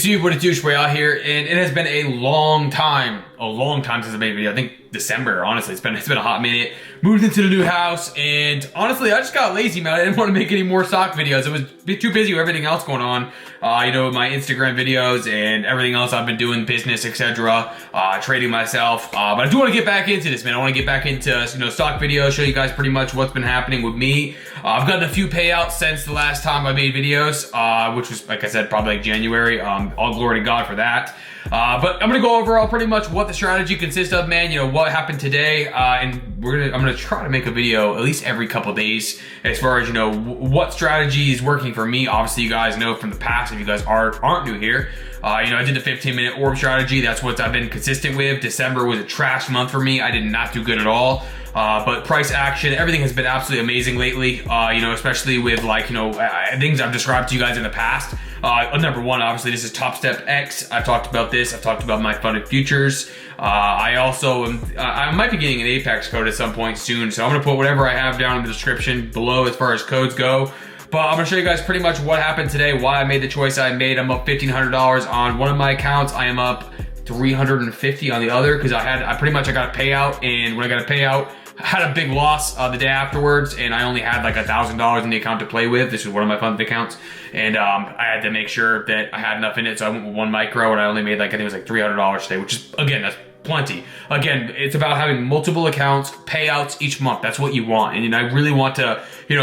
YouTube, what a doucheboy out here, and it has been a long time since I made a video. I think December, honestly. It's been a hot minute. Moved into the new house, and honestly, I just got lazy, man. I didn't want to make any more stock videos. I was too busy with everything else going on. My Instagram videos and everything else I've been doing, business, etc. Trading myself. But I do want to get back into this, man. I want to get back into, stock videos, show you guys pretty much what's been happening with me. I've gotten a few payouts since the last time I made videos, which was, like I said, probably like January. All glory to God for that. But I'm gonna go over pretty much what the strategy consists of, man. What happened today, and I'm gonna try to make a video at least every couple days as far as what strategy is working for me. Obviously, you guys know from the past if you guys aren't new here. I did the 15-minute orb strategy. That's what I've been consistent with. December was a trash month for me. I did not do good at all. But price action, everything has been absolutely amazing lately. Especially with things I've described to you guys in the past. Number one, obviously, this is Top Step X. I've talked about this. I've talked about my funded futures. I might be getting an Apex code at some point soon, so I'm gonna put whatever I have down in the description below as far as codes go. But I'm gonna show you guys pretty much what happened today, why I made the choice I made. I'm up $1,500 on one of my accounts. I am up $350 on the other because I got a payout, and when I got a payout, I had a big loss the day afterwards, and I only had like $1,000 in the account to play with. This is one of my funded accounts, and I had to make sure that I had enough in it, so I went with one micro, and I only made I think it was like $300 today, which is, again, that's plenty. Again, it's about having multiple accounts, payouts each month. That's what you want, and I really want to,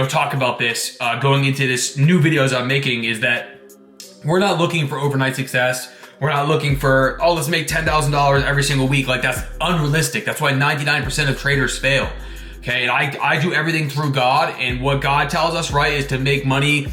talk about this going into this new videos I'm making, is that we're not looking for overnight success. We're not looking for, let's make $10,000 every single week. Like, that's unrealistic. That's why 99% of traders fail. Okay, and I do everything through God, and what God tells us, right, is to make money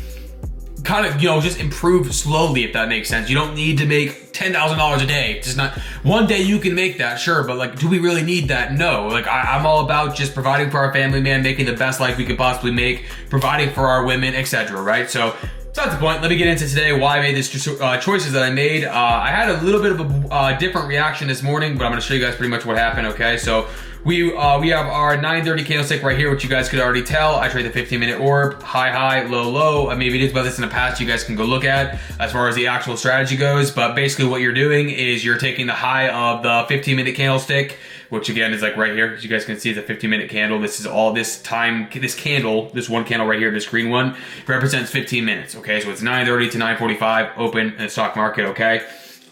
kind of, just improve slowly, if that makes sense. You don't need to make $10,000 a day. Just not, one day you can make that, sure, but do we really need that? No. I'm all about just providing for our family, man, making the best life we could possibly make, providing for our women, etc., right? So that's the point. Let me get into today why I made these choices that I made. I had a little bit of a different reaction this morning, but I'm going to show you guys pretty much what happened, okay? So we have our 930 candlestick right here, which you guys could already tell. I trade the 15-minute orb, high, low. I made videos about this in the past you guys can go look at as far as the actual strategy goes. But basically what you're doing is you're taking the high of the 15-minute candlestick, which again is like right here. As you guys can see, it's a 15-minute candle. This is all this time, this one candle right here, this green one, represents 15 minutes, okay? So it's 9:30 to 9:45 open in the stock market, okay?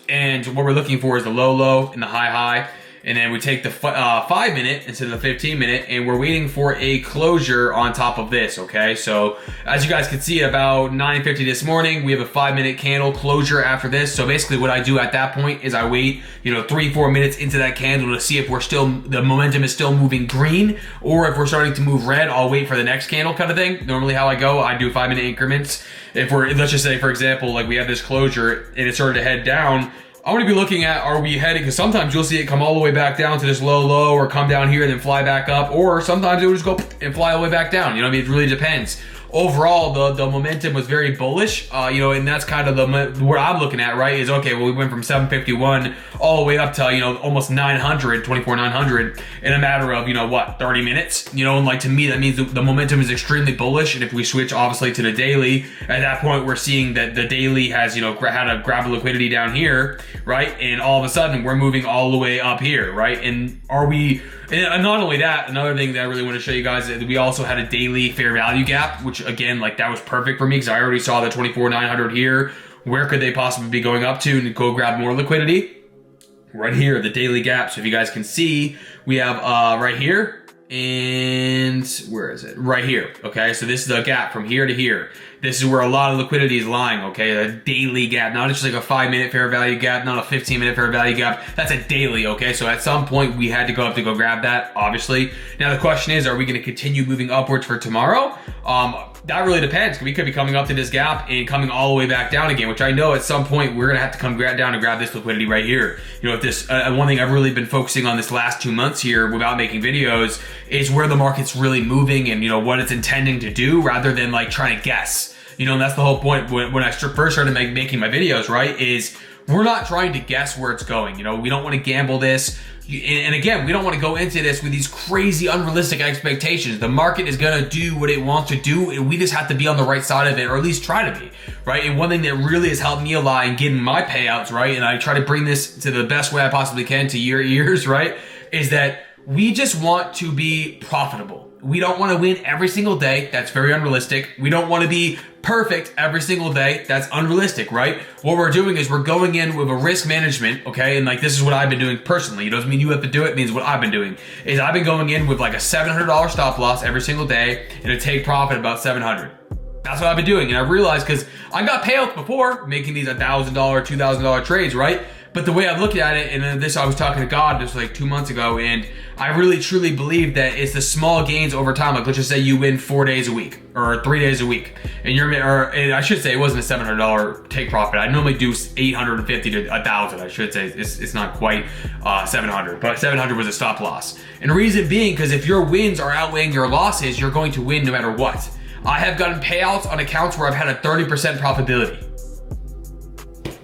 And what we're looking for is the low and the high. And then we take the 5-minute instead of the 15-minute, and we're waiting for a closure on top of this, okay? So as you guys can see, about 9:50 this morning, we have a 5-minute candle closure after this. So basically what I do at that point is I wait, 3-4 minutes into that candle to see if the momentum is still moving green, or if we're starting to move red, I'll wait for the next candle kind of thing. Normally how I go, I do 5-minute increments. Let's just say, for example, we have this closure and it started to head down, I want to be looking at, are we heading, because sometimes you'll see it come all the way back down to this low, or come down here and then fly back up, or sometimes it will just go and fly all the way back down. It really depends. Overall, the momentum was very bullish, and that's kind of what I'm looking at, right, is, okay, well, we went from 751 all the way up to, almost 900, 24,900 in a matter of, 30 minutes, and to me, that means the momentum is extremely bullish, and if we switch, obviously, to the daily, at that point, we're seeing that the daily has, had to grab a liquidity down here, right, and all of a sudden, we're moving all the way up here, right, and and not only that, another thing that I really want to show you guys is we also had a daily fair value gap, which again, that was perfect for me because I already saw the 24,900 here. Where could they possibly be going up to and go grab more liquidity? Right here, the daily gap. So if you guys can see, we have right here, and where is it? Right here, okay? So this is the gap from here to here. This is where a lot of liquidity is lying, okay? A daily gap, not just like a 5-minute fair value gap, not a 15-minute fair value gap. That's a daily, okay? So at some point, we had to go up to go grab that, obviously. Now the question is, are we gonna continue moving upwards for tomorrow? That really depends. We could be coming up to this gap and coming all the way back down again, which I know at some point we're gonna have to come down and grab this liquidity right here. If this, one thing I've really been focusing on this last 2 months here without making videos is where the market's really moving and what it's intending to do rather than trying to guess. And that's the whole point when I first started making my videos, right, is we're not trying to guess where it's going. You know, we don't want to gamble this. And again, we don't want to go into this with these crazy unrealistic expectations. The market is going to do what it wants to do, and we just have to be on the right side of it, or at least try to be, right? And one thing that really has helped me a lot in getting my payouts, right, and I try to bring this to the best way I possibly can to your ears, right, is that we just want to be profitable. We don't want to win every single day. That's very unrealistic. We don't want to be perfect every single day. That's unrealistic, right? What we're doing is we're going in with a risk management, okay? And like, this is what I've been doing personally. It doesn't mean you have to do it. It means what I've been doing is I've been going in with like a $700 stop loss every single day and a take profit about $700. That's what I've been doing. And I realized, because I got payouts before making these $1,000, $2,000 trades, right? But the way I look at it, and this I was talking to God just like 2 months ago, and I really truly believe that it's the small gains over time. Like, let's just say you win 4 days a week or 3 days a week, and and I should say it wasn't a $700 take profit. I normally do 850 to 1,000. I should say it's not quite 700, but 700 was a stop loss. And the reason being, because if your wins are outweighing your losses, you're going to win no matter what. I have gotten payouts on accounts where I've had a 30% profitability.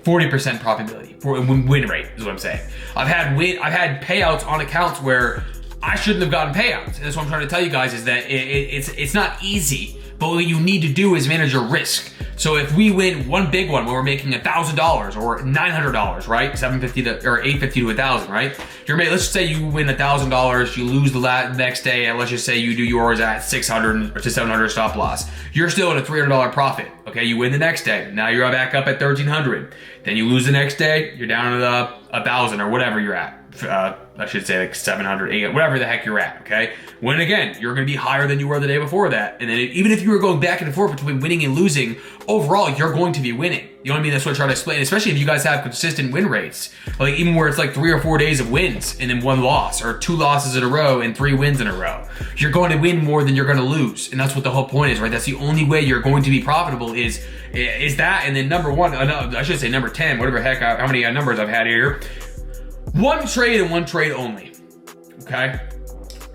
40% profitability for win rate is what I'm saying. I've had payouts on accounts where I shouldn't have gotten payouts. And that's what I'm trying to tell you guys, is that it's not easy, but what you need to do is manage your risk. So if we win one big one where we're making $1,000 or $900, right? 750 to or 850 to 1,000, right? Let's just say you win $1,000, you lose the next day, and let's just say you do yours at 600 or to 700 stop loss. You're still at a $300 profit. Okay, you win the next day. Now you're back up at 1,300. Then you lose the next day, you're down to the 1,000 or whatever you're at. I should say like 700, 800, whatever the heck you're at, okay? Win again, you're gonna be higher than you were the day before that. And then even if you were going back and forth between winning and losing, overall, you're going to be winning. You know what I mean? That's what I try to explain, especially if you guys have consistent win rates. Like even where it's like 3 or 4 days of wins and then 1 loss, or 2 losses in a row and 3 wins in a row. You're going to win more than you're gonna lose. And that's what the whole point is, right? That's the only way you're going to be profitable is that. And then number 1, I should say number 10, whatever heck, how many numbers I've had here. 1 trade and 1 trade only, okay?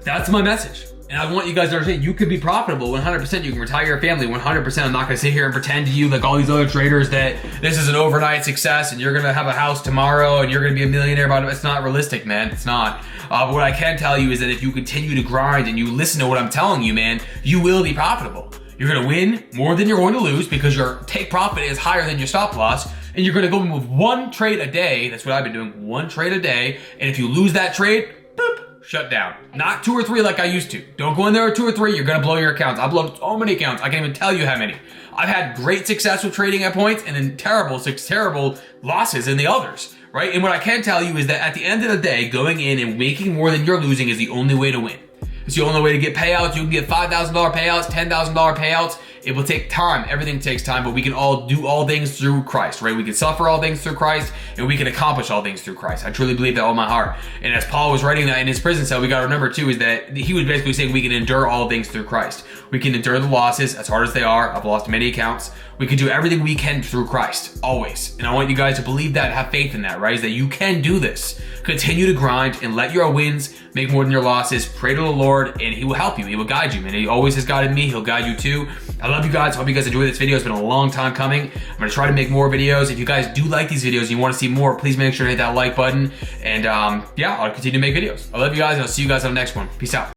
That's my message. And I want you guys to understand, you could be profitable 100%. You can retire your family 100%. I'm not gonna sit here and pretend to you like all these other traders that this is an overnight success and you're gonna have a house tomorrow and you're gonna be a millionaire. But it's not realistic, man, it's not. But what I can tell you is that if you continue to grind and you listen to what I'm telling you, man, you will be profitable. You're gonna win more than you're going to lose because your take profit is higher than your stop loss. And you're gonna go in with 1 trade a day. That's what I've been doing, 1 trade a day. And if you lose that trade, boop, shut down. Not 2 or 3 like I used to. Don't go in there with 2 or 3, you're gonna blow your accounts. I've blown so many accounts, I can't even tell you how many. I've had great success with trading at points and then terrible losses in the others, right? And what I can tell you is that at the end of the day, going in and making more than you're losing is the only way to win. It's the only way to get payouts. You can get $5,000 payouts, $10,000 payouts. It will take time. Everything takes time, but we can all do all things through Christ, right? We can suffer all things through Christ, and we can accomplish all things through Christ. I truly believe that with all my heart. And as Paul was writing that in his prison cell, we got to remember too, is that he was basically saying we can endure all things through Christ. We can endure the losses as hard as they are. I've lost many accounts. We can do everything we can through Christ, always. And I want you guys to believe that, have faith in that, right? Is that you can do this. Continue to grind and let your wins make more than your losses. Pray to the Lord and he will help you. He will guide you, man. He always has guided me. He'll guide you too. I love you guys. Hope you guys enjoyed this video. It's been a long time coming. I'm going to try to make more videos. If you guys do like these videos and you want to see more, please make sure to hit that like button. And yeah, I'll continue to make videos. I love you guys and I'll see you guys on the next one. Peace out.